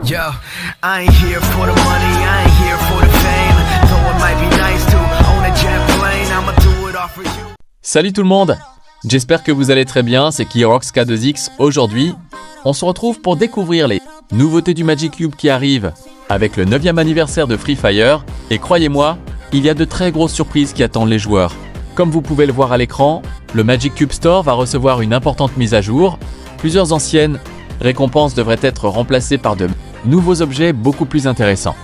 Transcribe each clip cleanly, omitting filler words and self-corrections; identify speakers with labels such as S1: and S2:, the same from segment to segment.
S1: Yo, I ain't here for the money, I ain't here for the fame. Though it might be nice to own a jet plane, I'ma do it all for you.
S2: Salut tout le monde, j'espère que vous allez très bien, c'est Kirox K2X. Aujourd'hui, on se retrouve pour découvrir les nouveautés du Magic Cube qui arrivent avec le 9e anniversaire de Free Fire. Et croyez-moi, il y a de très grosses surprises qui attendent les joueurs. Comme vous pouvez le voir à l'écran, le Magic Cube Store va recevoir une importante mise à jour. Plusieurs anciennes récompenses devraient être remplacées par de nouveaux objets beaucoup plus intéressants.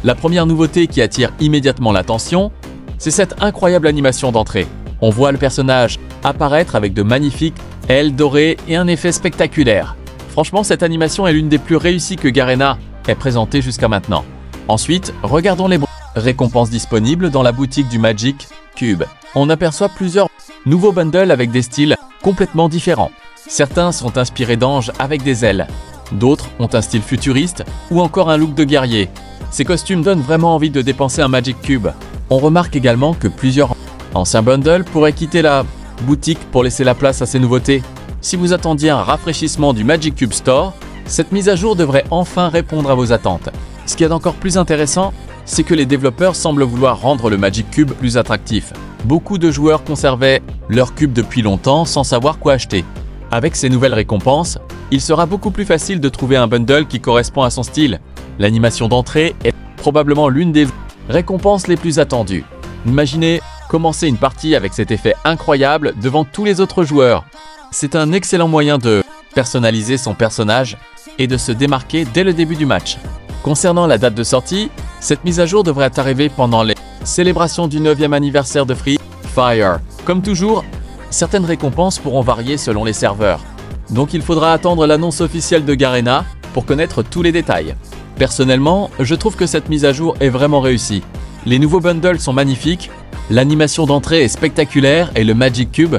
S2: La première nouveauté qui attire immédiatement l'attention, c'est cette incroyable animation d'entrée. On voit le personnage apparaître avec de magnifiques ailes dorées et un effet spectaculaire. Franchement, cette animation est l'une des plus réussies que Garena ait présentée jusqu'à maintenant. Ensuite, regardons les récompenses disponibles dans la boutique du Magic Cube. On aperçoit plusieurs nouveaux bundles avec des styles complètement différents. Certains sont inspirés d'anges avec des ailes. D'autres ont un style futuriste ou encore un look de guerrier. Ces costumes donnent vraiment envie de dépenser un Magic Cube. On remarque également que plusieurs anciens bundles pourraient quitter la boutique pour laisser la place à ces nouveautés. Si vous attendiez un rafraîchissement du Magic Cube Store, cette mise à jour devrait enfin répondre à vos attentes. Ce qui est encore plus intéressant, c'est que les développeurs semblent vouloir rendre le Magic Cube plus attractif. Beaucoup de joueurs conservaient leur cube depuis longtemps sans savoir quoi acheter. Avec ces nouvelles récompenses, il sera beaucoup plus facile de trouver un bundle qui correspond à son style. L'animation d'entrée est probablement l'une des récompenses les plus attendues. Imaginez commencer une partie avec cet effet incroyable devant tous les autres joueurs. C'est un excellent moyen de personnaliser son personnage et de se démarquer dès le début du match. Concernant la date de sortie, cette mise à jour devrait arriver pendant les célébrations du 9e anniversaire de Free Fire. Comme toujours, certaines récompenses pourront varier selon les serveurs. Donc il faudra attendre l'annonce officielle de Garena pour connaître tous les détails. Personnellement, je trouve que cette mise à jour est vraiment réussie. Les nouveaux bundles sont magnifiques, l'animation d'entrée est spectaculaire et le Magic Cube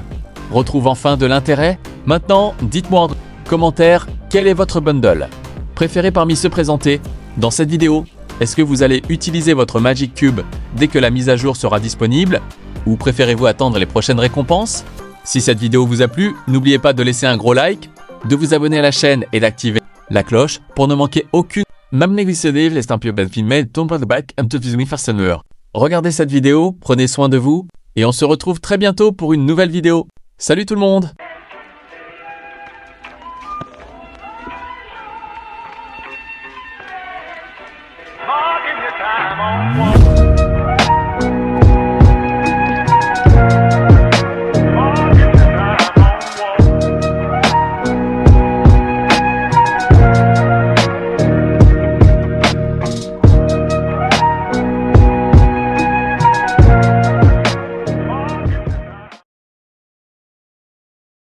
S2: retrouve enfin de l'intérêt. Maintenant, dites-moi en commentaire quel est votre bundle préféré parmi ceux présentés dans cette vidéo. Est-ce que vous allez utiliser votre Magic Cube dès que la mise à jour sera disponible? Ou préférez-vous attendre les prochaines récompenses? Si cette vidéo vous a plu, n'oubliez pas de laisser un gros like, de vous abonner à la chaîne et d'activer la cloche pour ne manquer aucune. Regardez cette vidéo, prenez soin de vous et on se retrouve très bientôt pour une nouvelle vidéo. Salut tout le monde!